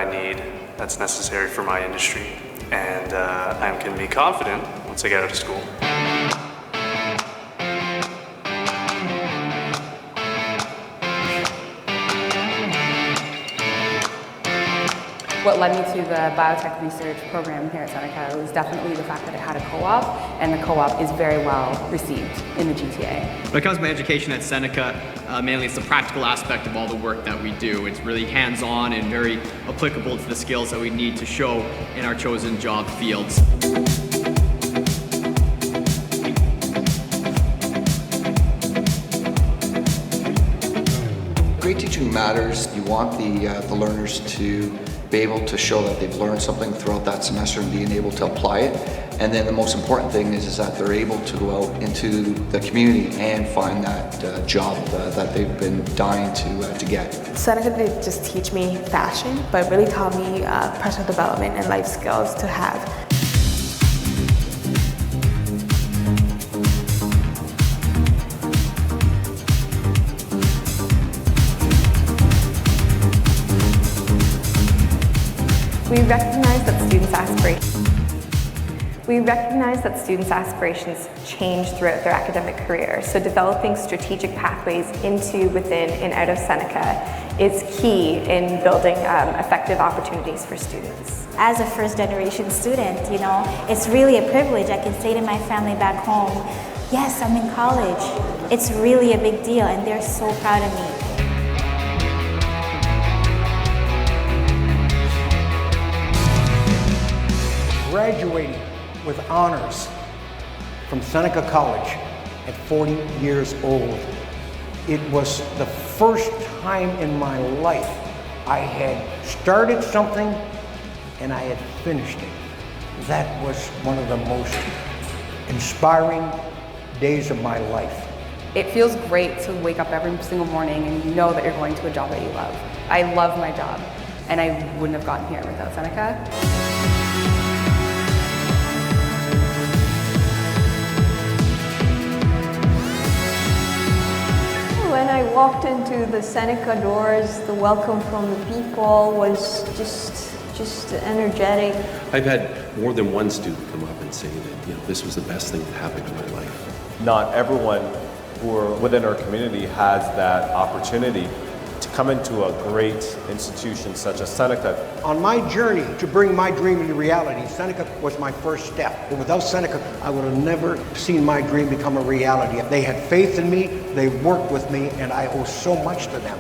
I need that's necessary for my industry. And I can be confident once I get out of school. What led me to the biotech research program here at Seneca was definitely the fact that it had a co-op, and the co-op is very well received in the GTA. When it comes to my education at Seneca, mainly it's the practical aspect of all the work that we do. It's really hands-on and very applicable to the skills that we need to show in our chosen job fields. Great teaching matters. You want the learners to be able to show that they've learned something throughout that semester and being able to apply it. And then the most important thing is that they're able to go out into the community and find that job that they've been dying to get. Seneca didn't just teach me fashion, but really taught me personal development and life skills to have. We recognize that students' aspirations change throughout their academic career, so developing strategic pathways into, within, and out of Seneca is key in building effective opportunities for students. As a first-generation student, it's really a privilege. I can say to my family back home, yes, I'm in college. It's really a big deal, and they're so proud of me. Graduating with honors from Seneca College at 40 years old. It was the first time in my life I had started something and I had finished it. That was one of the most inspiring days of my life. It feels great to wake up every single morning and you know that you're going to a job that you love. I love my job, and I wouldn't have gotten here without Seneca. When I walked into the Seneca doors, the welcome from the people was just energetic. I've had more than one student come up and say that this was the best thing that happened in my life. Not everyone who are within our community has that opportunity to come into a great institution such as Seneca. On my journey to bring my dream into reality, Seneca was my first step. But without Seneca, I would have never seen my dream become a reality. They had faith in me, they worked with me, and I owe so much to them.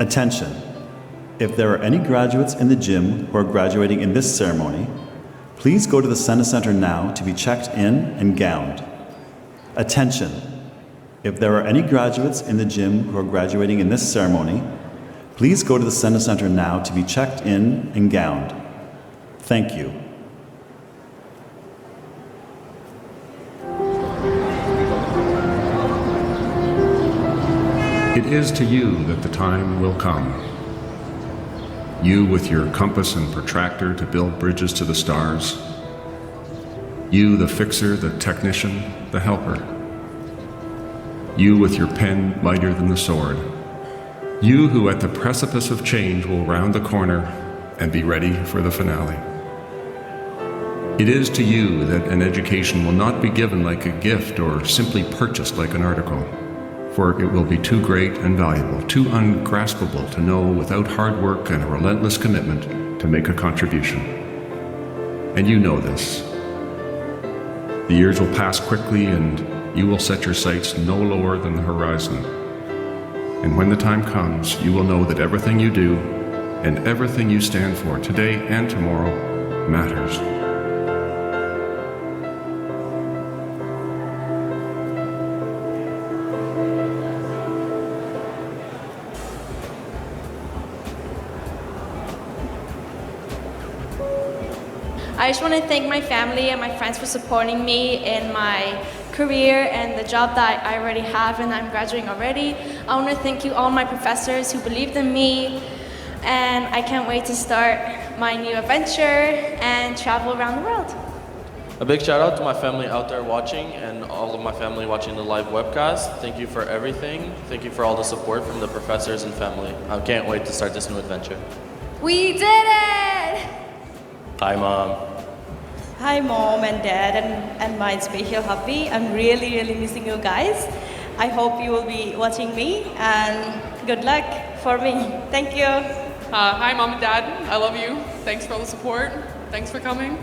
Attention! If there are any graduates in the gym who are graduating in this ceremony, please go to the Senna Center now to be checked in and gowned. Attention! If there are any graduates in the gym who are graduating in this ceremony, please go to the Senna Center now to be checked in and gowned. Thank you. It is to you that the time will come. You with your compass and protractor to build bridges to the stars. You, the fixer, the technician, the helper. You with your pen mightier than the sword. You who at the precipice of change will round the corner and be ready for the finale. It is to you that an education will not be given like a gift or simply purchased like an article, for it will be too great and valuable, too ungraspable to know without hard work and a relentless commitment to make a contribution. And you know this. The years will pass quickly and you will set your sights no lower than the horizon. And when the time comes, you will know that everything you do and everything you stand for today and tomorrow matters. I just want to thank my family and my friends for supporting me in my career and the job that I already have and I'm graduating already. I want to thank you all my professors who believed in me, and I can't wait to start my new adventure and travel around the world. A big shout out to my family out there watching and all of my family watching the live webcast. Thank you for everything. Thank you for all the support from the professors and family. I can't wait to start this new adventure. We did it! Hi, Mom. Hi Mom and Dad and my special hubby. I'm really missing you guys. I hope you will be watching me, and good luck for me. Thank you. Hi Mom and Dad, I love you. Thanks for all the support. Thanks for coming.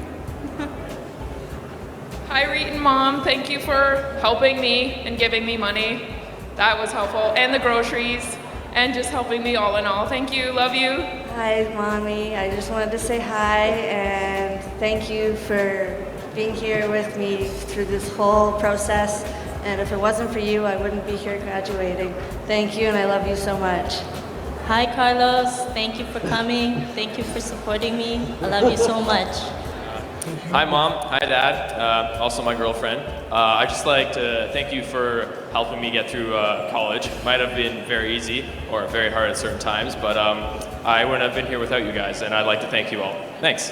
Hi Reet and Mom, thank you for helping me and giving me money. That was helpful. And the groceries and just helping me all in all. Thank you, love you. Hi, Mommy. I just wanted to say hi and thank you for being here with me through this whole process. And if it wasn't for you, I wouldn't be here graduating. Thank you, and I love you so much. Hi Carlos, thank you for coming. Thank you for supporting me. I love you so much. Hi Mom, hi Dad, also my girlfriend. I'd just like to thank you for helping me get through college. Might have been very easy or very hard at certain times, but I wouldn't have been here without you guys, and I'd like to thank you all. Thanks.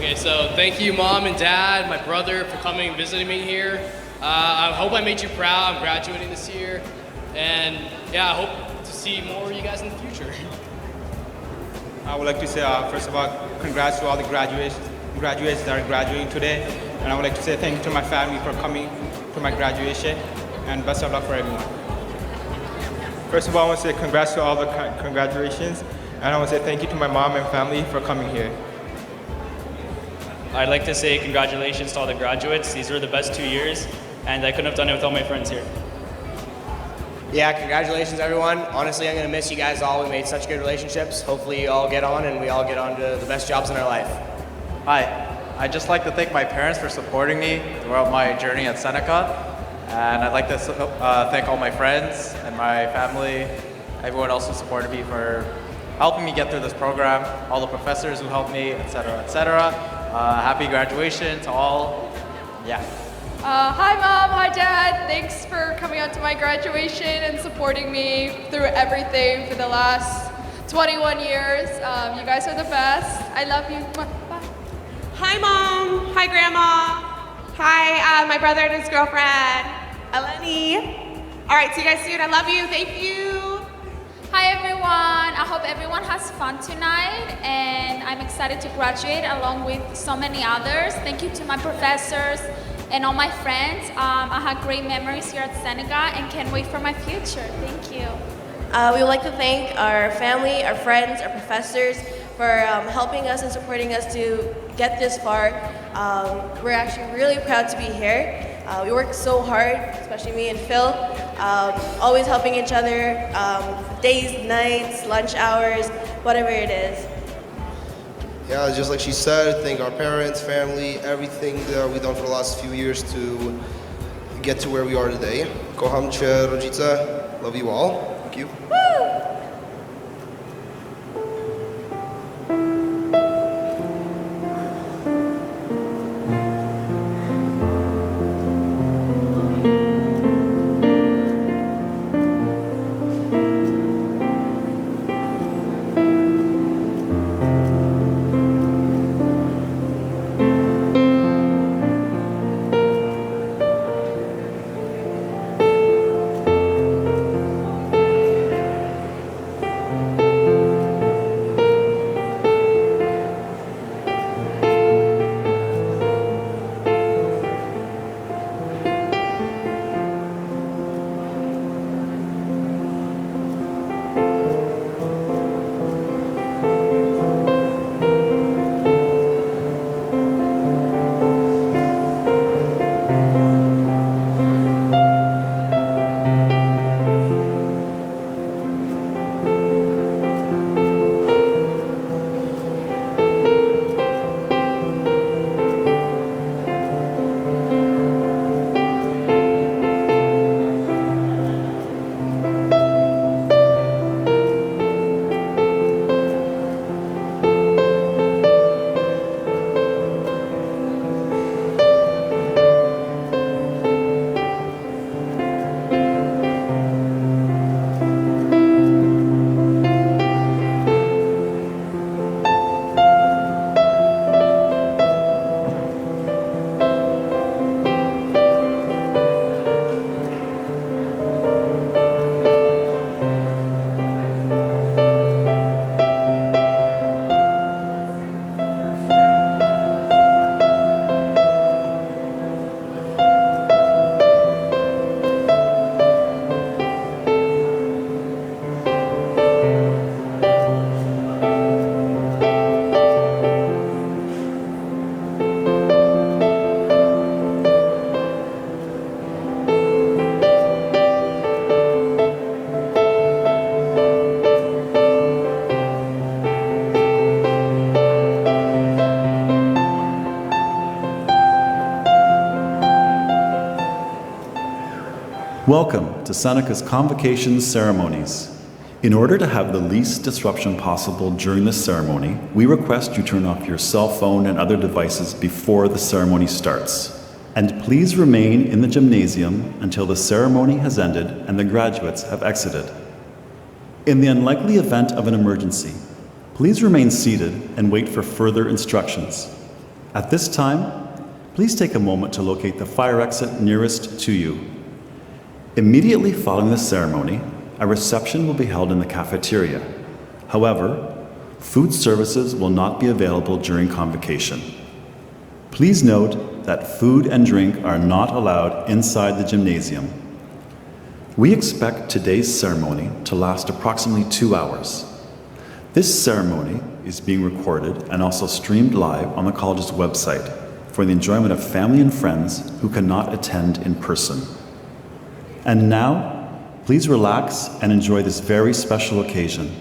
Okay, so thank you, Mom and Dad, my brother, for coming and visiting me here. I hope I made you proud. I'm graduating this year. And yeah, I hope to see more of you guys in the future. I would like to say, first of all, congrats to all the graduates that are graduating today. And I would like to say thank you to my family for coming to my graduation, and best of luck for everyone. First of all, I want to say congrats to all the congratulations, and I want to say thank you to my mom and family for coming here. I'd like to say congratulations to all the graduates. These were the best 2 years, and I couldn't have done it with all my friends here. Yeah, congratulations everyone. Honestly, I'm going to miss you guys all. We made such good relationships. Hopefully you all get on and we all get on to the best jobs in our life. Hi, I'd just like to thank my parents for supporting me throughout my journey at Seneca. And I'd like to thank all my friends and my family, everyone else who supported me for helping me get through this program, all the professors who helped me, etc., etc. Happy graduation to all. Yeah. Hi Mom, hi Dad. Thanks for coming out to my graduation and supporting me through everything for the last 21 years. You guys are the best. I love you. Bye. Hi Mom, hi Grandma. Hi, my brother and his girlfriend, Eleni. All right, see you guys soon. I love you. Thank you. Hi everyone. I hope everyone has fun tonight, and I'm excited to graduate along with so many others. Thank you to my professors and all my friends. I had great memories here at Seneca and can't wait for my future. Thank you. We would like to thank our family, our friends, our professors for helping us and supporting us to get this far. We're actually really proud to be here. We worked so hard, especially me and Phil, always helping each other, days, nights, lunch hours, whatever it is. Yeah, just like she said, thank our parents, family, everything that we've done for the last few years to get to where we are today. Kocham cię, rodzice. Love you all. Thank you. Welcome to Seneca's Convocation ceremonies. In order to have the least disruption possible during this ceremony, we request you turn off your cell phone and other devices before the ceremony starts. And please remain in the gymnasium until the ceremony has ended and the graduates have exited. In the unlikely event of an emergency, please remain seated and wait for further instructions. At this time, please take a moment to locate the fire exit nearest to you. Immediately following the ceremony, a reception will be held in the cafeteria. However, food services will not be available during convocation. Please note that food and drink are not allowed inside the gymnasium. We expect today's ceremony to last approximately 2 hours. This ceremony is being recorded and also streamed live on the college's website for the enjoyment of family and friends who cannot attend in person. And now, please relax and enjoy this very special occasion.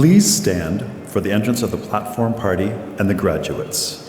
Please stand for the entrance of the platform party and the graduates.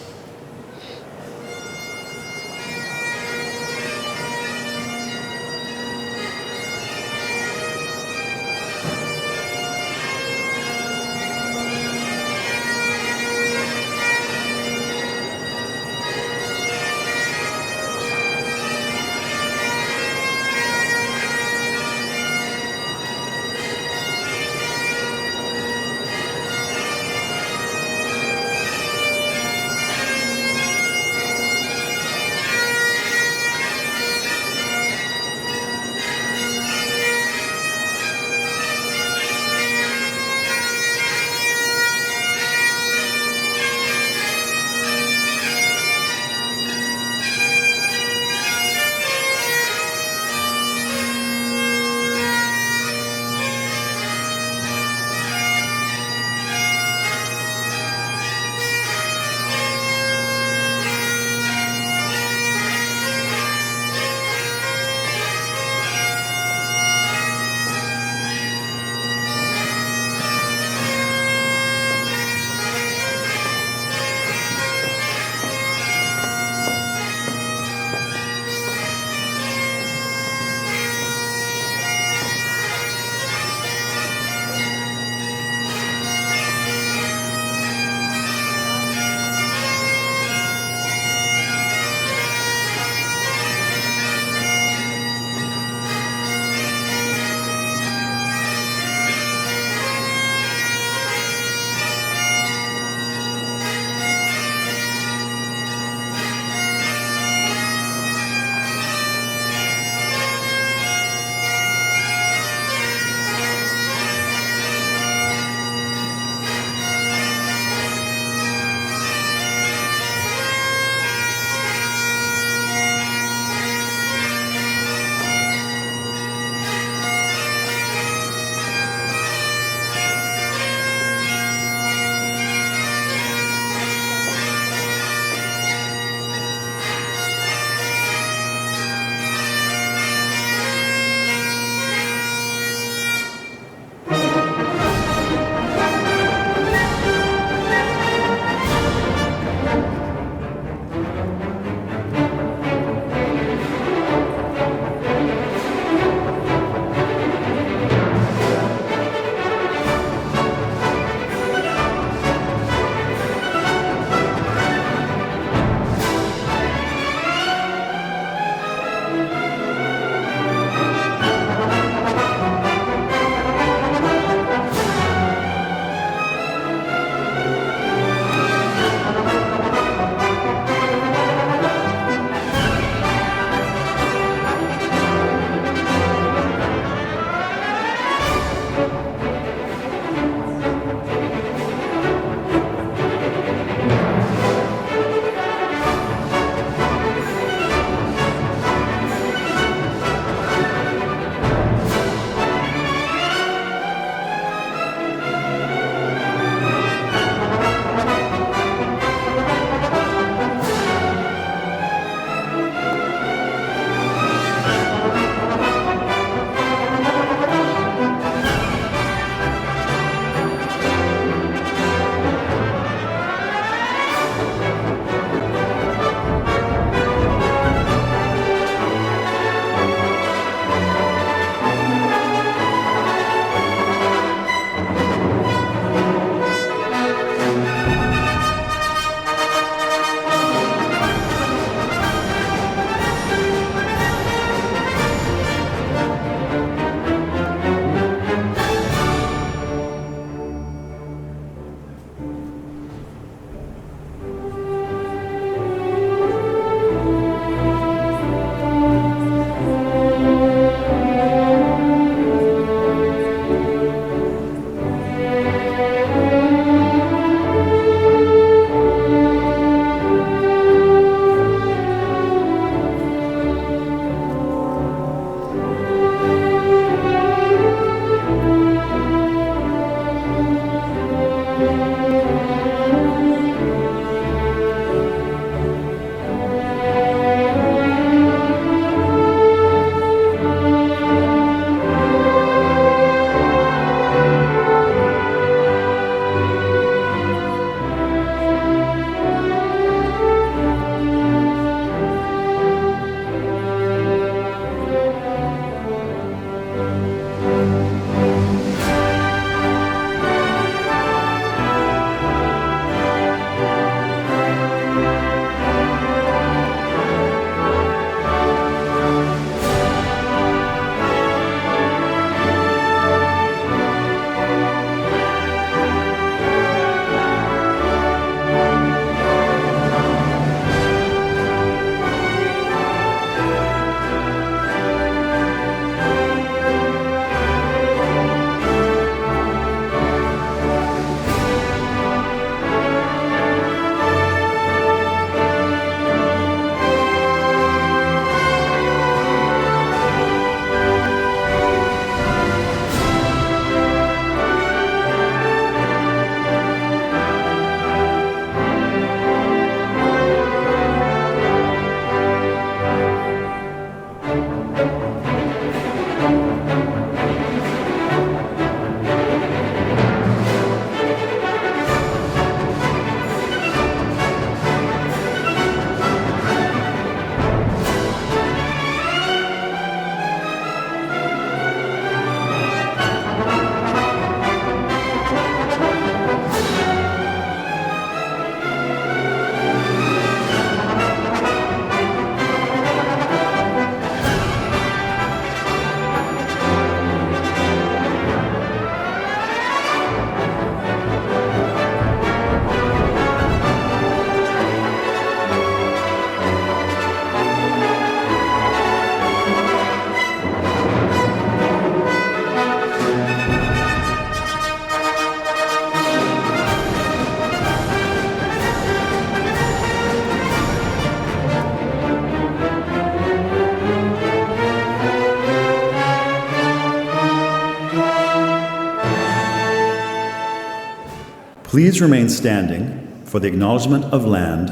Please remain standing for the acknowledgement of land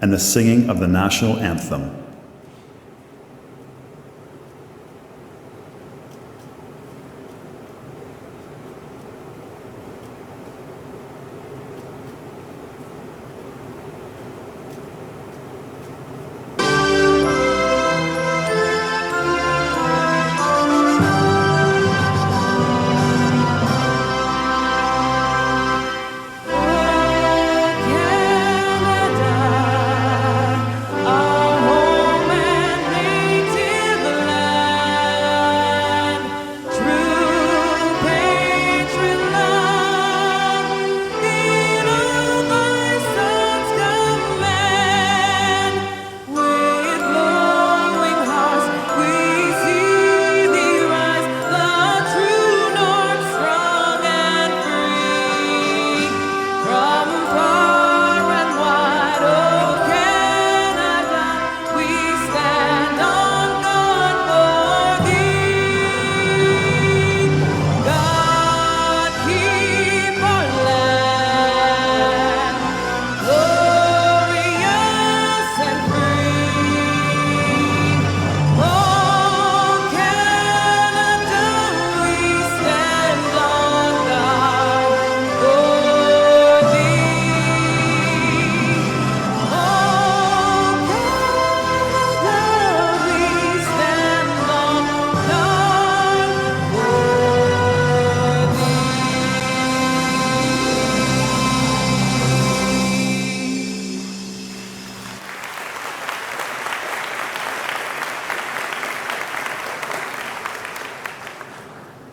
and the singing of the national anthem.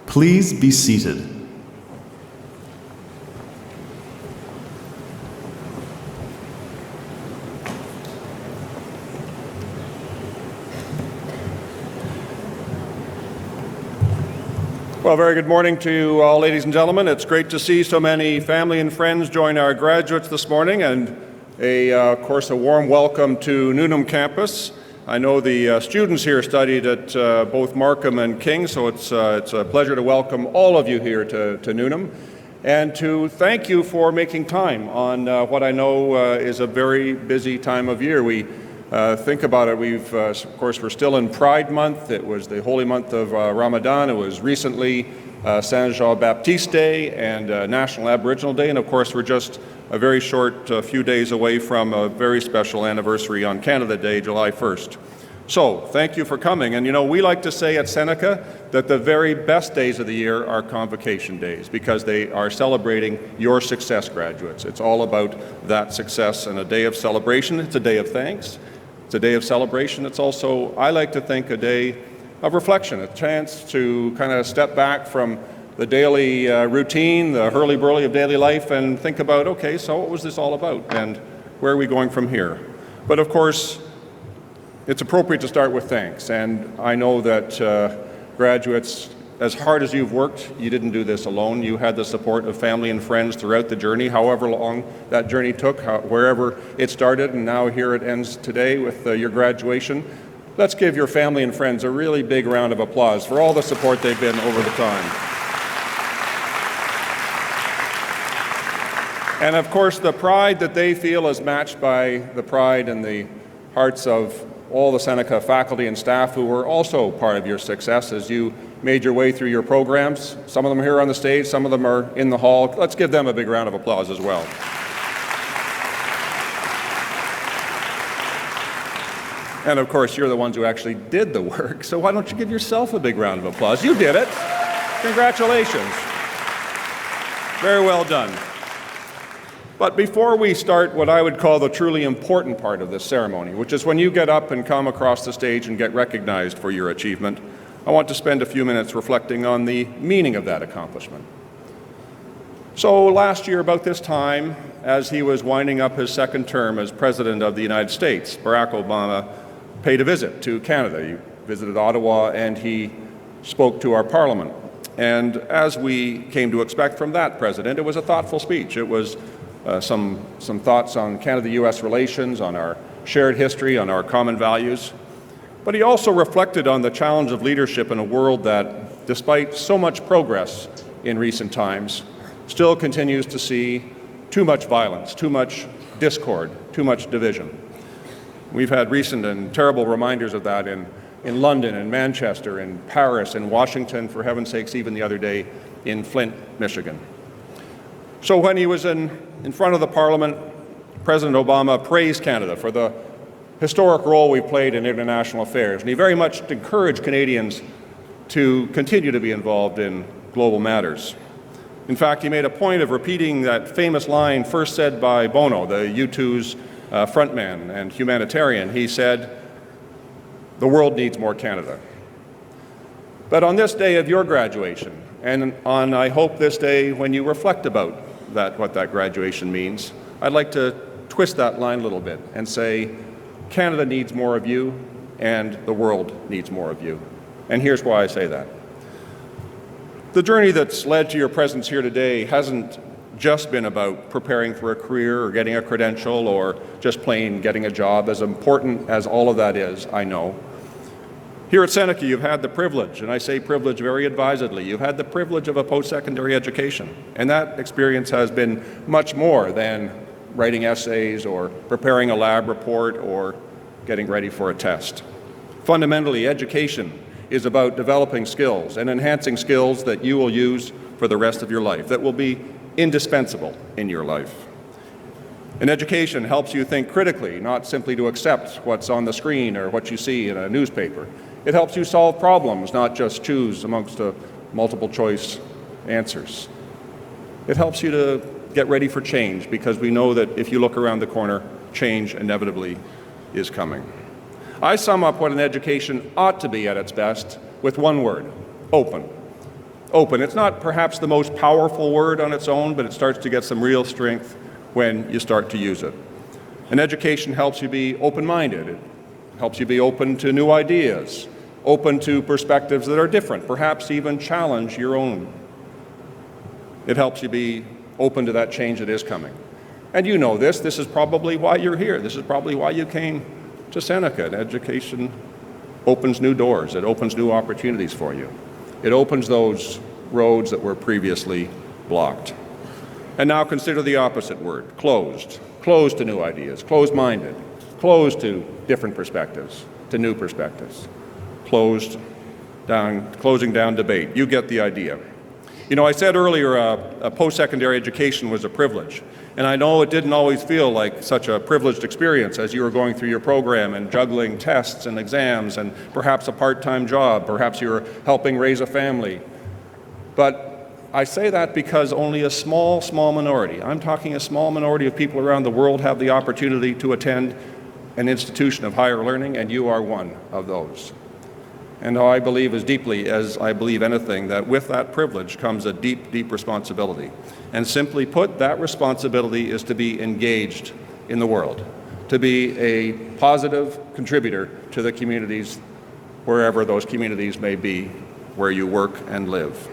Please be seated. Well, very good morning to you all, ladies and gentlemen. It's great to see so many family and friends join our graduates this morning, and of course, a warm welcome to Newnham campus. I know the students here studied at both Markham and King, so it's a pleasure to welcome all of you here to Newnham, and to thank you for making time on what I know is a very busy time of year. We think about it, of course, we're still in Pride Month. It was the holy month of Ramadan. It was recently Saint Jean-Baptiste Day and National Aboriginal Day, and of course, we're just a very short few days away from a very special anniversary on Canada Day, July 1st. So, thank you for coming. And you know, we like to say at Seneca that the very best days of the year are convocation days because they are celebrating your success, graduates. It's all about that success and a day of celebration. It's a day of thanks. It's a day of celebration. It's also, I like to think, a day of reflection, a chance to kind of step back from the daily routine, the hurly-burly of daily life, and think about, okay, so what was this all about, and where are we going from here? But of course, it's appropriate to start with thanks, and I know that graduates, as hard as you've worked, you didn't do this alone. You had the support of family and friends throughout the journey, however long that journey took, wherever it started, and now here it ends today with your graduation. Let's give your family and friends a really big round of applause for all the support they've been over the time. And of course, the pride that they feel is matched by the pride in the hearts of all the Seneca faculty and staff who were also part of your success as you made your way through your programs. Some of them here on the stage, some of them are in the hall. Let's give them a big round of applause as well. And of course, you're the ones who actually did the work, so why don't you give yourself a big round of applause? You did it. Congratulations. Very well done. But before we start what I would call the truly important part of this ceremony, which is when you get up and come across the stage and get recognized for your achievement, I want to spend a few minutes reflecting on the meaning of that accomplishment. So last year, about this time, as he was winding up his second term as President of the United States, Barack Obama paid a visit to Canada. He visited Ottawa and he spoke to our Parliament. And as we came to expect from that president, it was a thoughtful speech. It was some thoughts on Canada-U.S. relations, on our shared history, on our common values. But he also reflected on the challenge of leadership in a world that, despite so much progress in recent times, still continues to see too much violence, too much discord, too much division. We've had recent and terrible reminders of that in London, in Manchester, in Paris, in Washington, for heaven's sakes, even the other day in Flint, Michigan. So when he was in front of the Parliament, President Obama praised Canada for the historic role we played in international affairs, and he very much encouraged Canadians to continue to be involved in global matters. In fact, he made a point of repeating that famous line first said by Bono, the U2's frontman and humanitarian. He said, "The world needs more Canada." But on this day of your graduation, and on, I hope, this day when you reflect about what that graduation means, I'd like to twist that line a little bit and say, Canada needs more of you, and the world needs more of you. And here's why I say that. The journey that's led to your presence here today hasn't just been about preparing for a career or getting a credential or just plain getting a job, as important as all of that is, I know. Here at Seneca, you've had the privilege, and I say privilege very advisedly, you've had the privilege of a post-secondary education, and that experience has been much more than writing essays or preparing a lab report or getting ready for a test. Fundamentally, education is about developing skills and enhancing skills that you will use for the rest of your life, that will be indispensable in your life. And education helps you think critically, not simply to accept what's on the screen or what you see in a newspaper. It helps you solve problems, not just choose amongst multiple choice answers. It helps you to get ready for change, because we know that if you look around the corner, change inevitably is coming. I sum up what an education ought to be at its best with one word: open. Open. It's not perhaps the most powerful word on its own, but it starts to get some real strength when you start to use it. An education helps you be open-minded. It helps you be open to new ideas, open to perspectives that are different, perhaps even challenge your own. It helps you be open to that change that is coming. And you know this. This is probably why you're here. This is probably why you came to Seneca. Education opens new doors. It opens new opportunities for you. It opens those roads that were previously blocked. And now consider the opposite word: closed. Closed to new ideas, closed-minded, closed to different perspectives, to new perspectives, closing down debate. You get the idea. You know, I said earlier a post-secondary education was a privilege, and I know it didn't always feel like such a privileged experience as you were going through your program and juggling tests and exams and perhaps a part-time job, perhaps you were helping raise a family. But I say that because only a small minority, I'm talking a small minority of people around the world, have the opportunity to attend an institution of higher learning, and you are one of those. And I believe as deeply as I believe anything that with that privilege comes a deep, deep responsibility. And simply put, that responsibility is to be engaged in the world, to be a positive contributor to the communities, wherever those communities may be, where you work and live.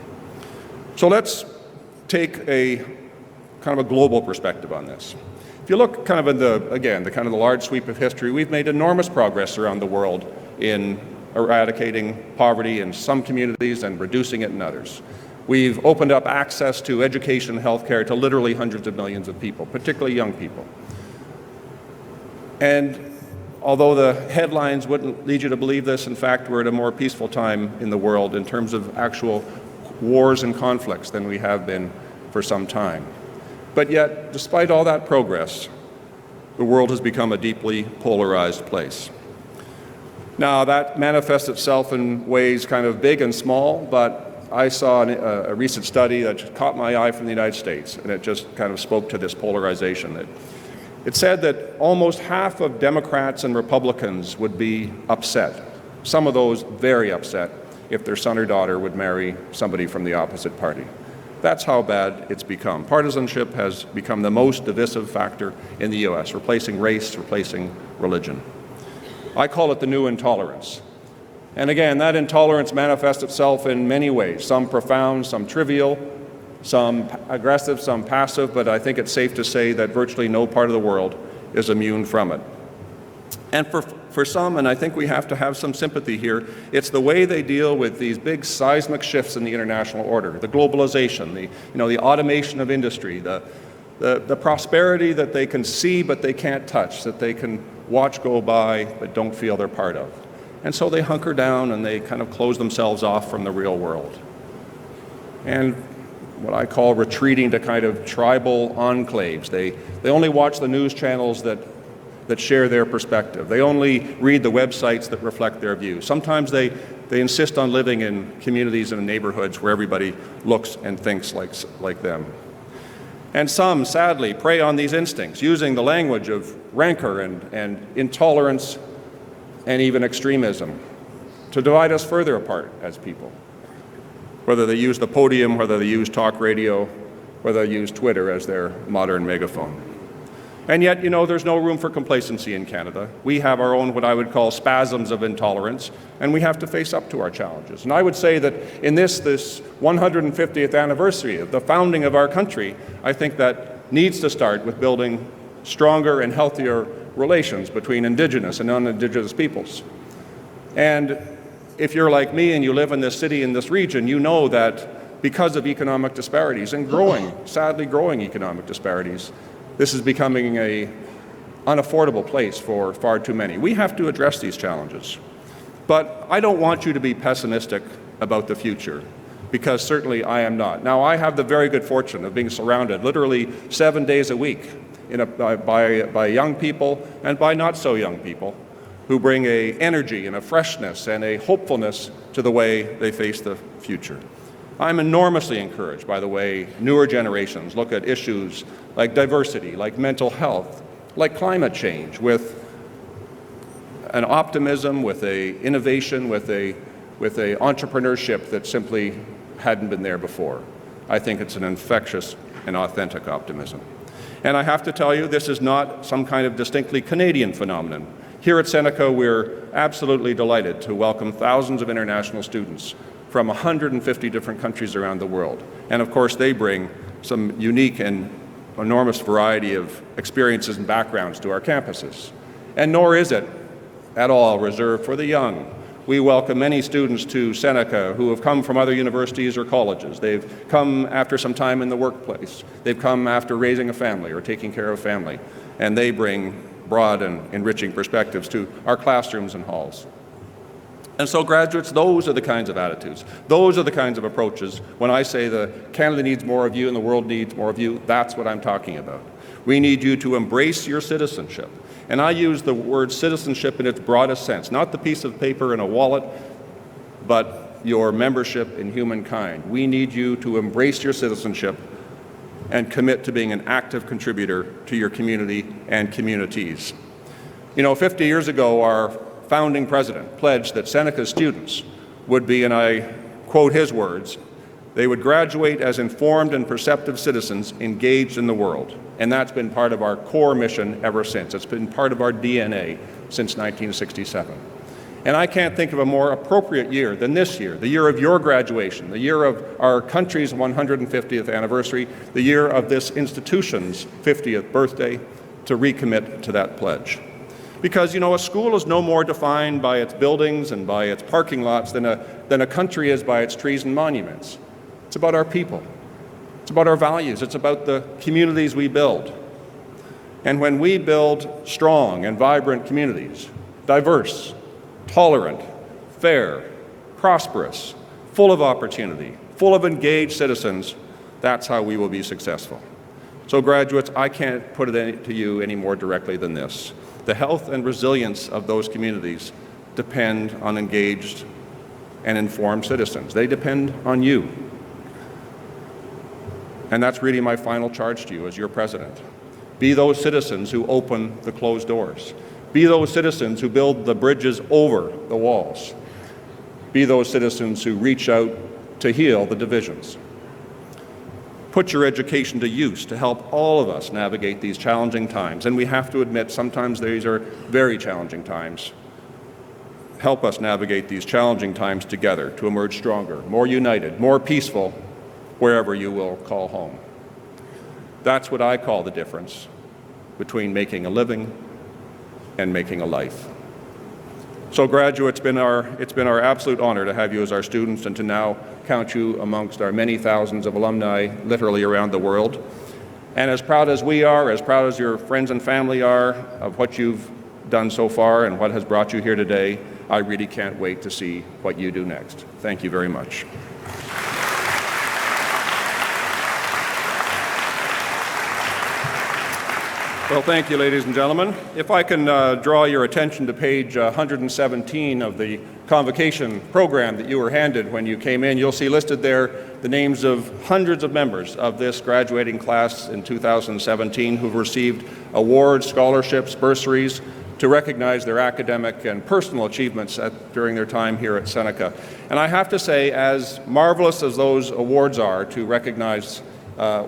So let's take a kind of a global perspective on this. If you look kind of in the large sweep of history, we've made enormous progress around the world in eradicating poverty in some communities and reducing it in others. We've opened up access to education and healthcare to literally hundreds of millions of people, particularly young people. And although the headlines wouldn't lead you to believe this, in fact, we're at a more peaceful time in the world in terms of actual wars and conflicts than we have been for some time. But yet, despite all that progress, the world has become a deeply polarized place. Now, that manifests itself in ways kind of big and small, but I saw a recent study that just caught my eye from the United States, and it just kind of spoke to this polarization. It said that almost half of Democrats and Republicans would be upset, some of those very upset, if their son or daughter would marry somebody from the opposite party. That's how bad it's become. Partisanship has become the most divisive factor in the U.S., replacing race, replacing religion. I call it the new intolerance. And again, that intolerance manifests itself in many ways, some profound, some trivial, some aggressive, some passive, but I think it's safe to say that virtually no part of the world is immune from it. And for some, and I think we have to have some sympathy here, it's the way they deal with these big seismic shifts in the international order, the globalization, the automation of industry, the the prosperity that they can see but they can't touch, that they can watch go by but don't feel they're part of. And so they hunker down and they kind of close themselves off from the real world. And what I call retreating to kind of tribal enclaves. They only watch the news channels that share their perspective. They only read the websites that reflect their views. Sometimes they insist on living in communities and neighborhoods where everybody looks and thinks like them. And some, sadly, prey on these instincts, using the language of rancor and intolerance and even extremism to divide us further apart as people. Whether they use the podium, whether they use talk radio, whether they use Twitter as their modern megaphone. And yet, there's no room for complacency in Canada. We have our own, what I would call, spasms of intolerance, and we have to face up to our challenges. And I would say that in this 150th anniversary of the founding of our country, I think that needs to start with building stronger and healthier relations between Indigenous and non-Indigenous peoples. And if you're like me and you live in this city, in this region, you know that because of economic disparities and sadly growing economic disparities, this is becoming an unaffordable place for far too many. We have to address these challenges. But I don't want you to be pessimistic about the future, because certainly I am not. Now, I have the very good fortune of being surrounded literally 7 days a week by young people and by not so young people who bring an energy and a freshness and a hopefulness to the way they face the future. I'm enormously encouraged by the way newer generations look at issues like diversity, like mental health, like climate change, with an optimism, with an innovation, with a entrepreneurship that simply hadn't been there before. I think it's an infectious and authentic optimism. And I have to tell you, this is not some kind of distinctly Canadian phenomenon. Here at Seneca, we're absolutely delighted to welcome thousands of international students from 150 different countries around the world. And of course, they bring some unique and enormous variety of experiences and backgrounds to our campuses. And nor is it at all reserved for the young. We welcome many students to Seneca who have come from other universities or colleges. They've come after some time in the workplace. They've come after raising a family or taking care of a family. And they bring broad and enriching perspectives to our classrooms and halls. And so graduates, those are the kinds of attitudes. Those are the kinds of approaches. When I say that Canada needs more of you and the world needs more of you, that's what I'm talking about. We need you to embrace your citizenship. And I use the word citizenship in its broadest sense, not the piece of paper in a wallet, but your membership in humankind. We need you to embrace your citizenship and commit to being an active contributor to your community and communities. 50 years ago, our founding president pledged that Seneca students would be, and I quote his words, they would graduate as informed and perceptive citizens engaged in the world. And that's been part of our core mission ever since. It's been part of our DNA since 1967. And I can't think of a more appropriate year than this year, the year of your graduation, the year of our country's 150th anniversary, the year of this institution's 50th birthday, to recommit to that pledge. Because, a school is no more defined by its buildings and by its parking lots than a country is by its trees and monuments. It's about our people. It's about our values. It's about the communities we build. And when we build strong and vibrant communities, diverse, tolerant, fair, prosperous, full of opportunity, full of engaged citizens, that's how we will be successful. So graduates, I can't put it to you any more directly than this. The health and resilience of those communities depend on engaged and informed citizens. They depend on you. And that's really my final charge to you as your president. Be those citizens who open the closed doors. Be those citizens who build the bridges over the walls. Be those citizens who reach out to heal the divisions. Put your education to use to help all of us navigate these challenging times. And we have to admit, sometimes these are very challenging times. Help us navigate these challenging times together to emerge stronger, more united, more peaceful, wherever you will call home. That's what I call the difference between making a living and making a life. So graduates, it's been our absolute honor to have you as our students and to now count you amongst our many thousands of alumni literally around the world. And as proud as we are, as proud as your friends and family are of what you've done so far and what has brought you here today, I really can't wait to see what you do next. Thank you very much. Well, thank you, ladies and gentlemen. If I can draw your attention to page 117 of the convocation program that you were handed when you came in, you'll see listed there the names of hundreds of members of this graduating class in 2017 who've received awards, scholarships, bursaries to recognize their academic and personal achievements during their time here at Seneca. And I have to say, as marvelous as those awards are to recognize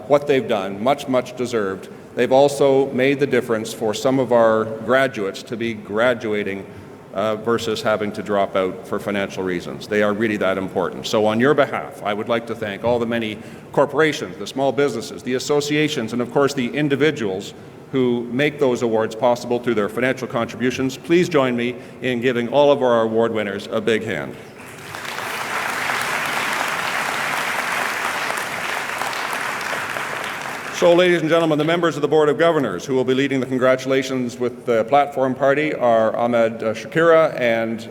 what they've done, much, much deserved, they've also made the difference for some of our graduates to be graduating versus having to drop out for financial reasons. They are really that important. So on your behalf, I would like to thank all the many corporations, the small businesses, the associations, and of course the individuals who make those awards possible through their financial contributions. Please join me in giving all of our award winners a big hand. So, ladies and gentlemen, the members of the Board of Governors who will be leading the congratulations with the platform party are Ahmed Shakira and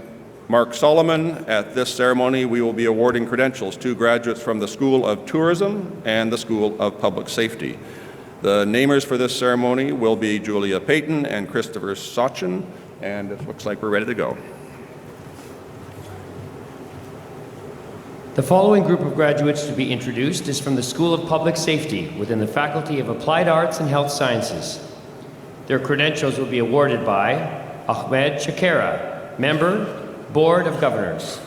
Mark Solomon. At this ceremony, we will be awarding credentials to graduates from the School of Tourism and the School of Public Safety. The namers for this ceremony will be Julia Payton and Christopher Sachin, and it looks like we're ready to go. The following group of graduates to be introduced is from the School of Public Safety within the Faculty of Applied Arts and Health Sciences. Their credentials will be awarded by Ahmed Shakera, Member, Board of Governors.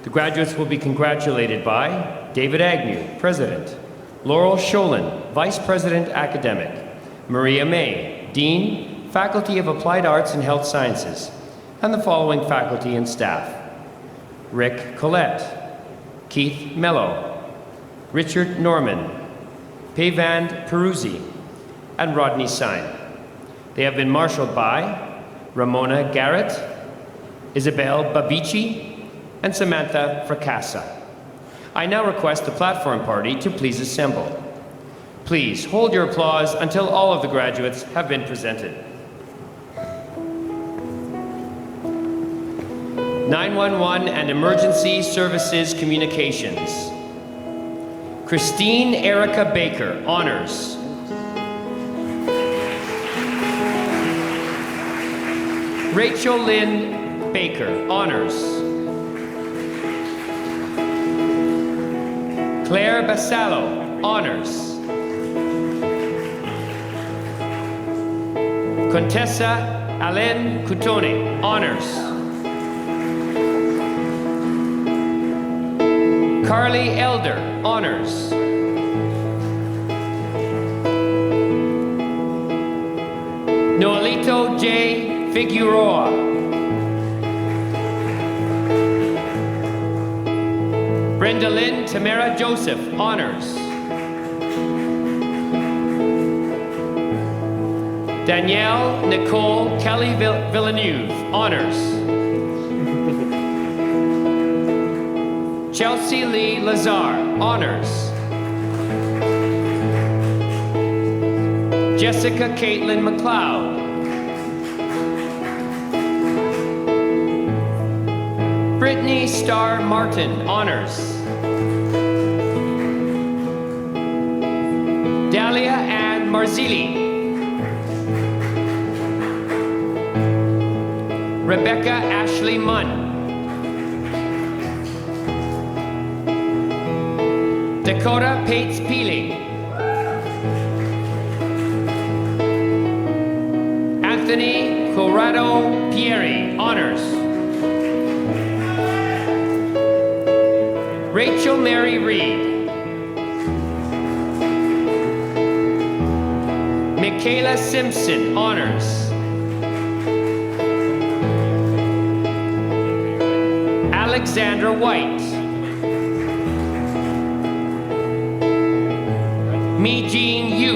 The graduates will be congratulated by David Agnew, President, Laurel Sholin, Vice President Academic, Maria May, Dean, Faculty of Applied Arts and Health Sciences, and the following faculty and staff: Rick Collette, Keith Mello, Richard Norman, Payvand Peruzzi, and Rodney Sine. They have been marshaled by Ramona Garrett, Isabel Babici, and Samantha Fracassa. I now request the platform party to please assemble. Please hold your applause until all of the graduates have been presented. 911 and Emergency Services Communications. Christine Erica Baker, Honors. Rachel Lynn Baker, Honors. Claire Basallo, Honors. Contessa Alain Coutone, Honors. Carly Elder, Honors. Noelito J. Figueroa. Brenda Lynn Tamara Joseph, Honors. Danielle Nicole Kelly Villeneuve, Honors. Chelsea Lee Lazar, Honors. Jessica Caitlin McLeod. Brittany Starr Martin, Honors. Dahlia Ann Marzilli. Rebecca Ashley Munn. Dakota Pates Peeling. Anthony Corrado Pieri, Honors. Rachel Mary Reed. Michaela Simpson, Honors. Alexandra White. Mi Jean Yu.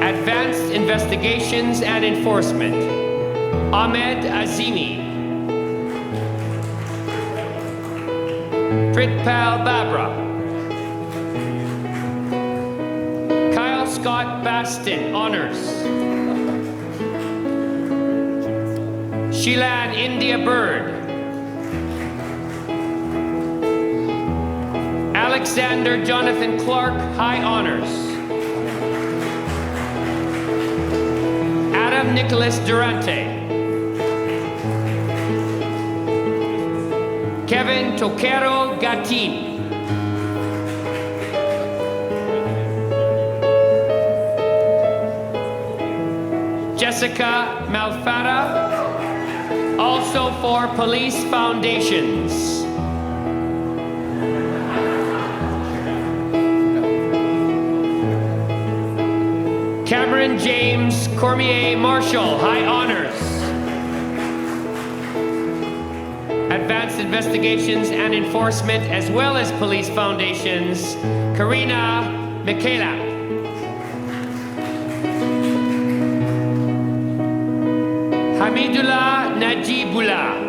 Advanced Investigations and Enforcement, Ahmed Azimi. Pritpal Babra. Scott Baston, honors. Sheilan India Bird. Alexander Jonathan Clark, high honors. Adam Nicholas Durante. Kevin Toquero Gatin. Jessica Malfata, also for Police Foundations. Cameron James Cormier Marshall, high honors. Advanced Investigations and Enforcement, as well as Police Foundations, Karina Michaela. Hamidullah Najibullah.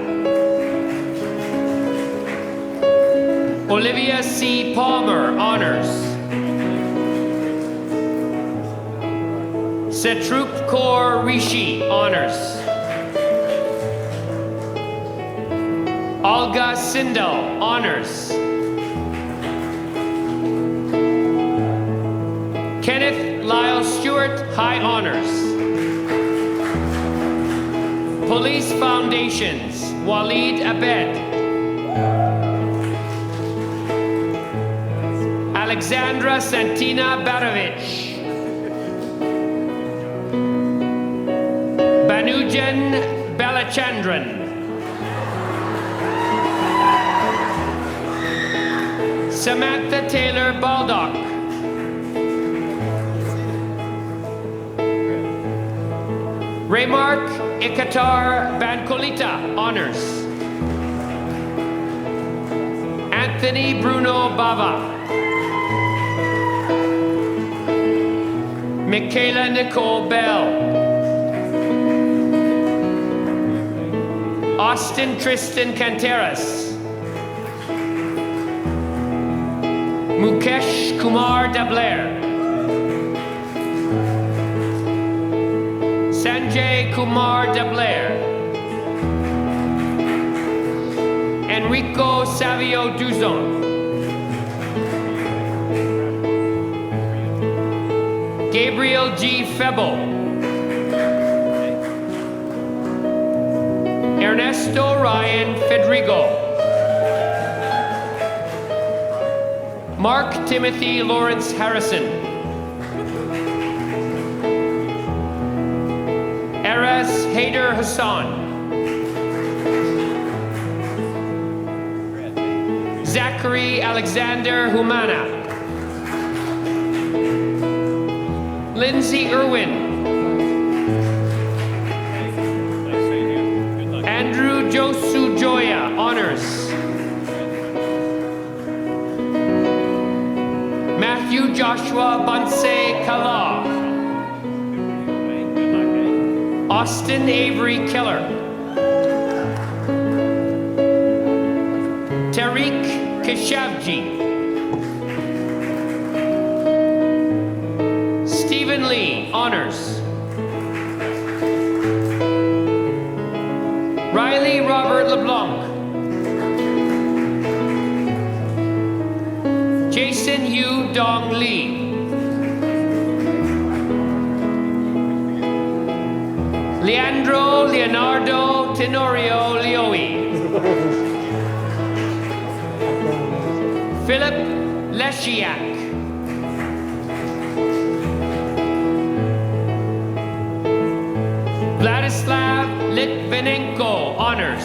Olivia C. Palmer, honors. Setrup Kaur Rishi, honors. Olga Sindel, honors. Kenneth Lyle Stewart, high honors. Police Foundations, Waleed Abed. Alexandra Santina Barovich. Banujan Balachandran. Samantha Taylor Baldock. Raymark Ikatar Bancolita, honors. Anthony Bruno Bava. Michaela Nicole Bell. Austin Tristan Canteras. Mukesh Kumar Dablair. Sanjay Kumar Dablair. Enrico Savio Duzon. Gabriel G. Febble. Ernesto Ryan Fedrigo. Mark Timothy Lawrence Harrison. Aras Haider Hassan. Zachary Alexander Humana. Lindsay Irwin. Andrew Josu Joya, honors. Matthew Joshua Banse Kala. Austin Avery Keller. Tariq Keshavji. Stephen Lee, honors. Riley Robert LeBlanc. Jason Yu Dong Lee. Leandro Leonardo Tenorio Leoy. Philip Leshiak. Vladislav Litvinenko, honors.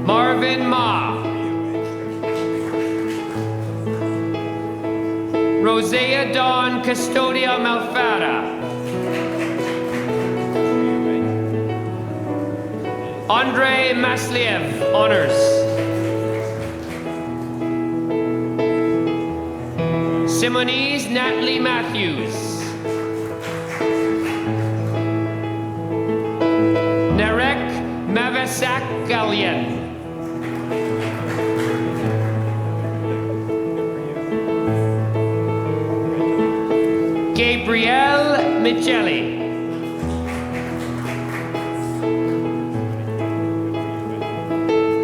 Marvin Ma. Rosea Dawn Custodia Malfata. Andrei Masliev, honors. Simonese Natalie Matthews. Narek Mavasak Galian. Michelle Michelli.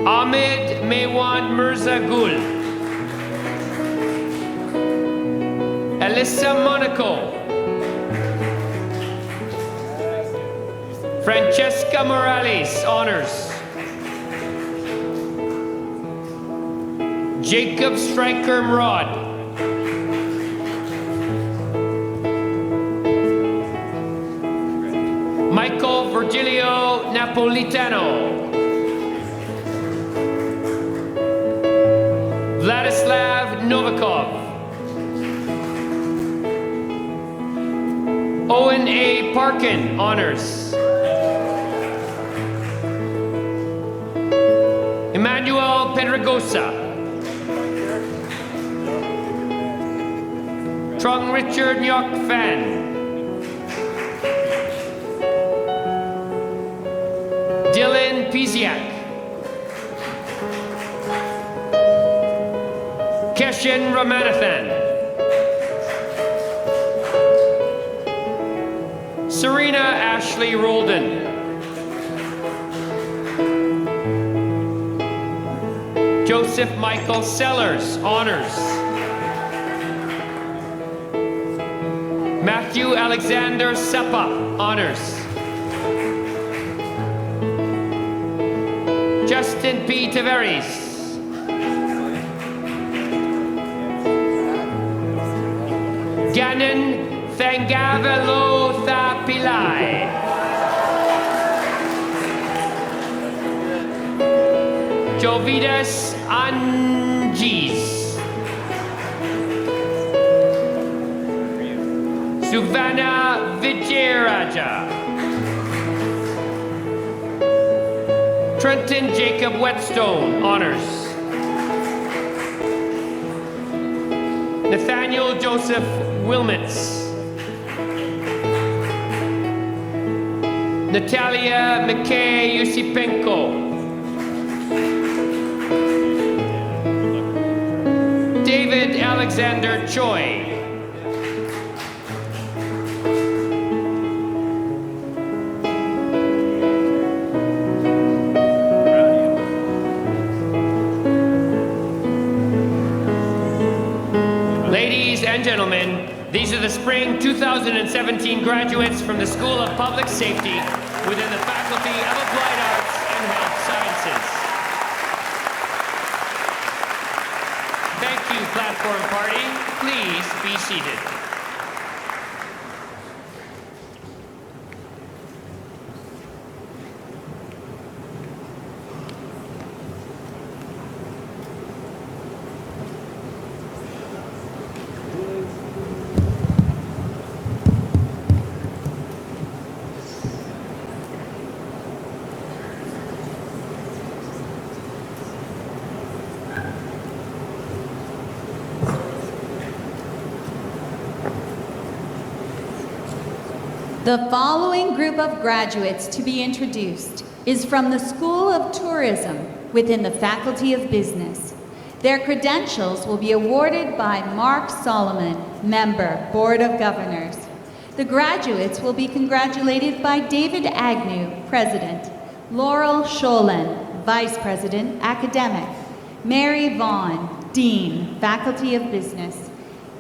Ahmed Mewand Mirza Gul. Alyssa Monaco. Francesca Morales, honors. Jacob Stryker Mrod. Michael Virgilio Napolitano. Vladislav Novikov. Owen A. Parkin, honors. Emmanuel Pedregosa. Trung Richard Nyok Fan. Dylan Piziak. Keshin Ramanathan. Serena Ashley Roldan. Joseph Michael Sellers, honors. Matthew Alexander Seppa, honors. Justin P. Taveris. Gannon Thangavalo Thapilai. Jovidas Anjis. Suvana Vijayaraja. Trenton Jacob Whetstone, honors. Nathaniel Joseph Wilmets. Natalia McKay Yusipenko. David Alexander Choi. Ladies and gentlemen, these are the spring 2017 graduates from the School of Public Safety within the Faculty of Applied Arts and Health Sciences. Thank you, Platform Party. Please be seated. The following group of graduates to be introduced is from the School of Tourism within the Faculty of Business. Their credentials will be awarded by Mark Solomon, Member, Board of Governors. The graduates will be congratulated by David Agnew, President, Laurel Sholin, Vice President, Academic, Mary Vaughn, Dean, Faculty of Business,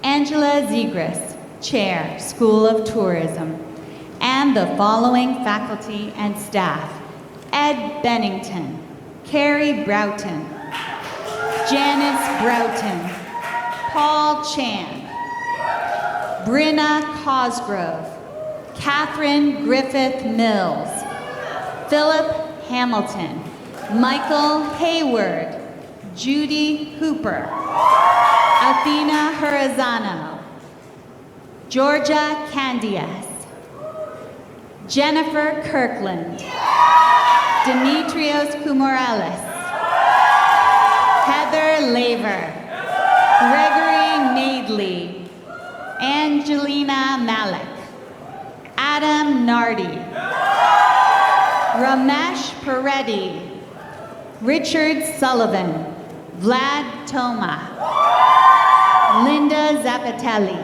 Angela Zegras, Chair, School of Tourism, and the following faculty and staff: Ed Bennington, Carrie Broughton, Janice Broughton, Paul Chan, Brinna Cosgrove, Catherine Griffith Mills, Philip Hamilton, Michael Hayward, Judy Hooper, Athena Horizano, Georgia Candias, Jennifer Kirkland, Demetrios Kumorales, Heather Laver, Gregory Maidley, Angelina Malik, Adam Nardi, Ramesh Peretti, Richard Sullivan, Vlad Toma, Linda Zapatelli,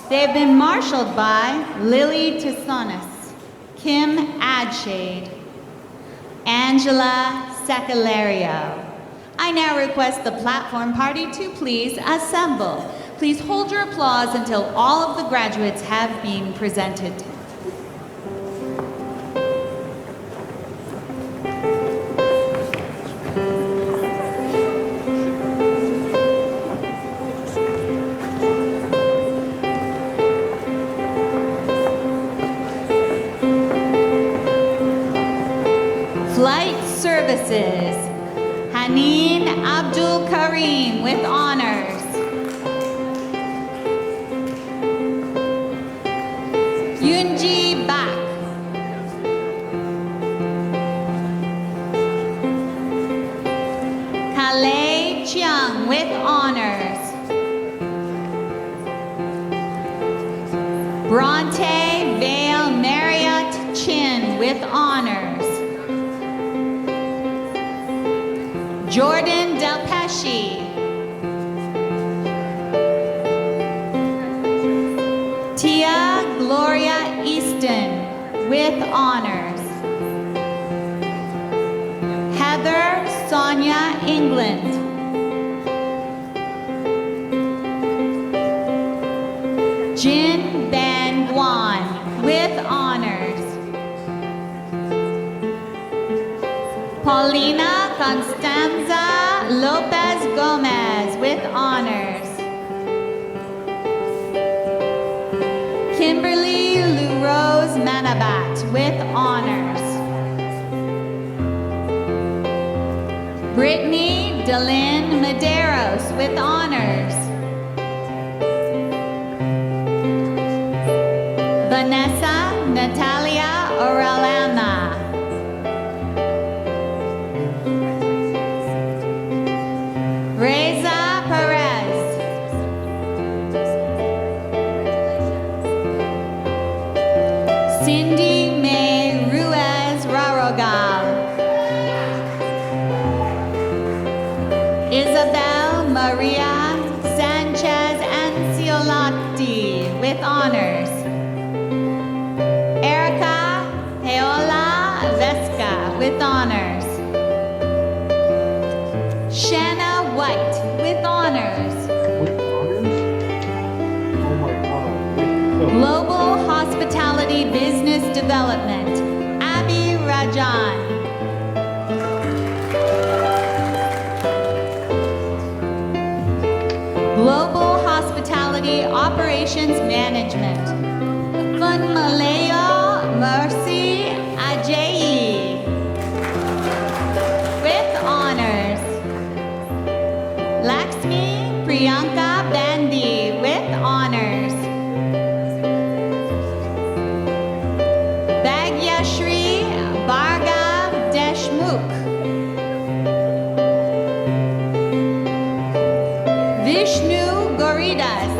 They have been marshaled by Lily Tisonis, Kim Adshade, Angela Seculario. I now request the platform party to please assemble. Please hold your applause until all of the graduates have been presented. Flight Services, Haneen Abdul Karim with honors. Yunji Bak. Kalei Chiang with honors. Bronte Vale Marriott Chin with honors. Jordan Del Pesci. Tia Gloria Easton with honors. Heather Sonia England. Jin Ban Guan with honors. Paulina Constanza Lopez Gomez with honors. Kimberly Lou Rose Manabat with honors. Brittany Delyn Medeiros with honors. Vanessa Natalia Orellana. Reza Perez. Cindy May Ruiz Rarogal. Isabel Maria Sanchez Anciolati with honors. Erica Heola Vesca with honors. Shanna White with honors. Global Hospitality Business Development, Abby Rajan. Global Hospitality Operations Management, Funmaleo Mercy Ajayi with honors. Lakshmi Priyanka Bandi with honors. Bhagyashri Bhargav Deshmukh. Vishnu Goridas.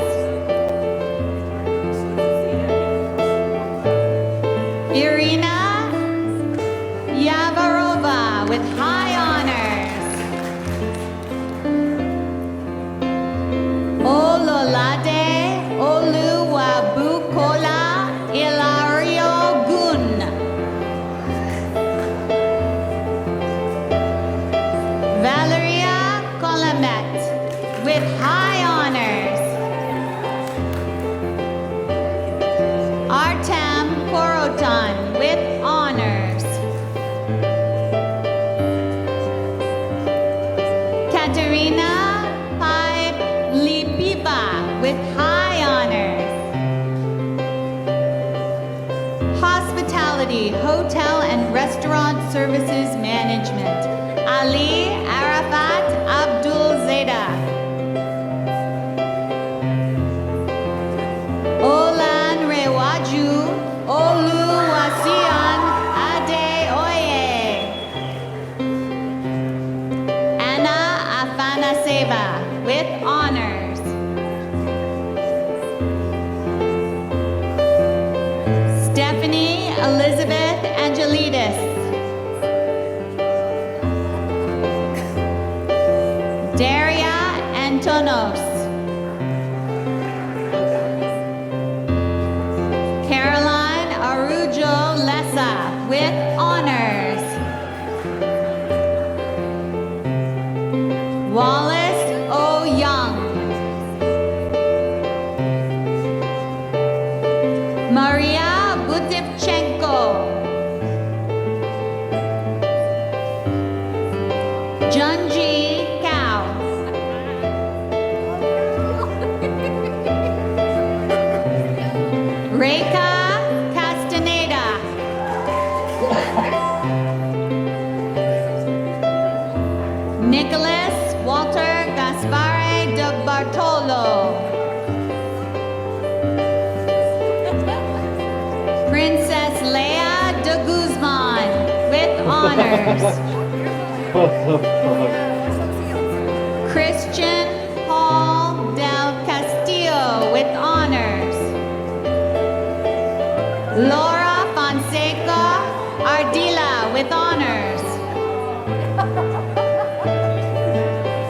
Irina Yavarova with high honors. Ololade Oluwabukola Ilario Gun. Valeria Colamet with high honors. Artem Korotan with honors. Katerina Paip Lipiba with high honors. Hospitality, Hotel and Restaurant Services Management, Ali Arafat Abdul Zeda. Olan Rewaju Oluwasian Adeoye. Anna Afanaseva with honors. Stephanie Elizabeth Angelidis. Daria Antonos. Putivchenko. Junji Cao. Reika Castaneda. Nicholas Walter Gaspare de Bartolo. Princess Leia de Guzman with honors. Christian Paul del Castillo with honors. Laura Fonseca Ardila with honors.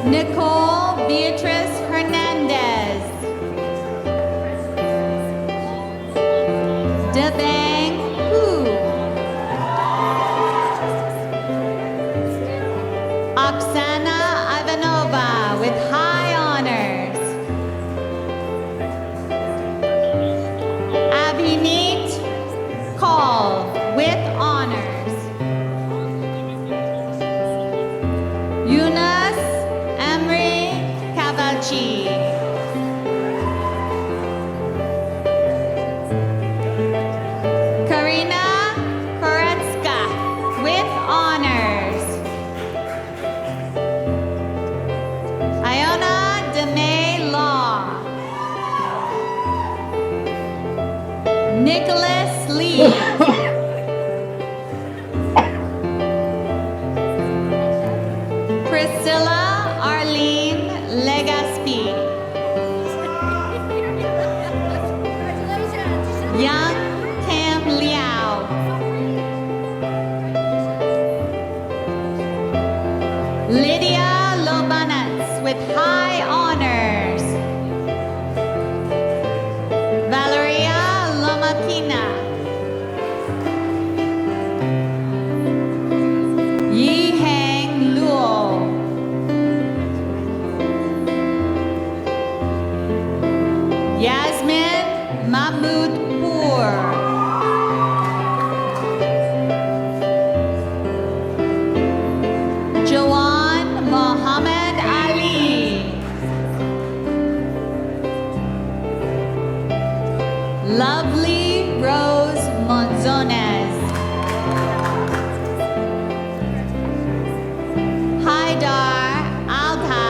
Nicole Beatrice Hernandez. Devang Hu. Oksana Ivanova with high honors. Abhineet Kaul with honors. Yunus Amri Cavalci. Karina Koretska with honors. Iona DeMay Law. Nicholas Lee. Priscilla Arlene Legaspi. Young Kim Liao. Lydia Lobanets with high honors. Valeria Lomapina. Yi Hang Luo. Yasmin Mahmoodpour. Jawan Mohammed Ali. Lovely Rose Monzones. Haidar Alta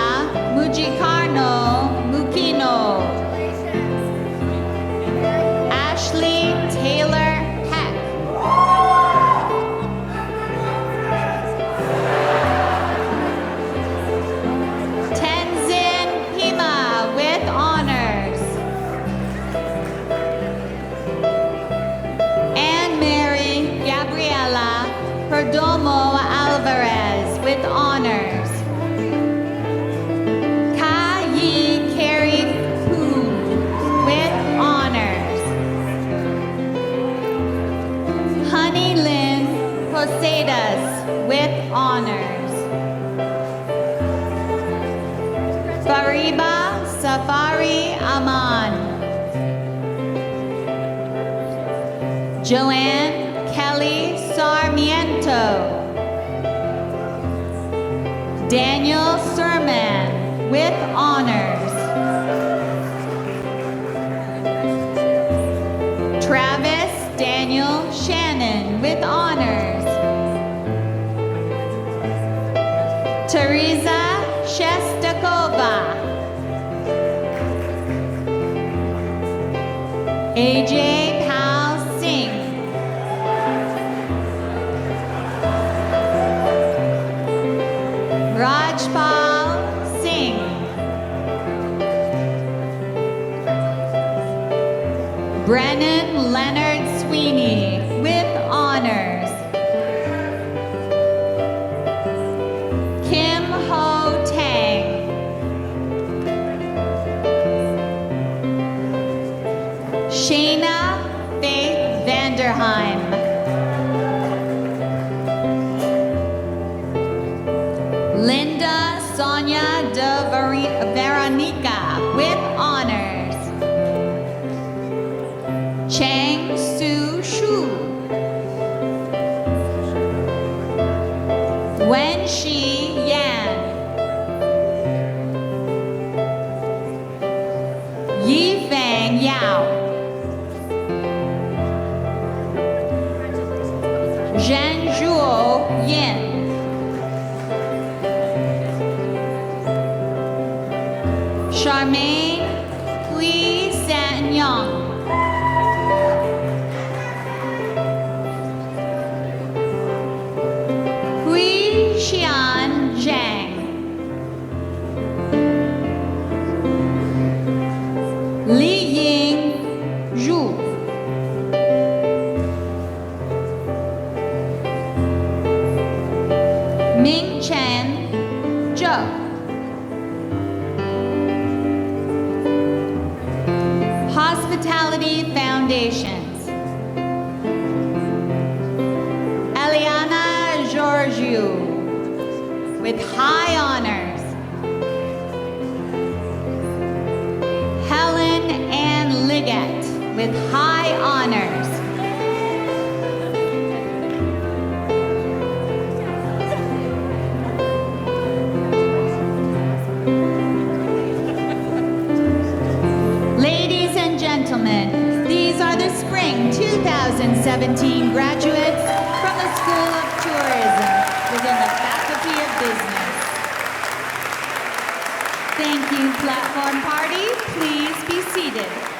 Mujicarno Mukino. Ashley Taylor Heck. Tenzin Pima with honors. Anne Mary Gabriela Perdomo Alvarez with honors. Ka Yi Carrie Fu with honors. Honey Lynn Posadas with honors. Fariba Safari Aman. Joanne Kelly Sarmiento. Daniel Sermon with honors. Travis Daniel Shannon with honors. Teresa Shestakova. AJ Pal Singh. Rajpal Singh. Brennan Leonard Sweeney with honors. Kim Ho Tang. Shayna Faith Vanderheim. Linda Sonia de Veronica with honors. Chang Su Shu. Shi Yan. Yi Fang Yao. Zhen Zhuo Yin. Charmaine Hui San Yang. Hui Xian Zhang. Li Ying Zhu. Ming Chen Zhou. Hospitality Foundations. Eliana Georgiou with high honors. Helen Ann Liggett with high honors. Ladies and gentlemen, these are the Spring 2017 graduates from the School of Tourism within the Faculty of Business. Thank you, Platform Party. Please be seated.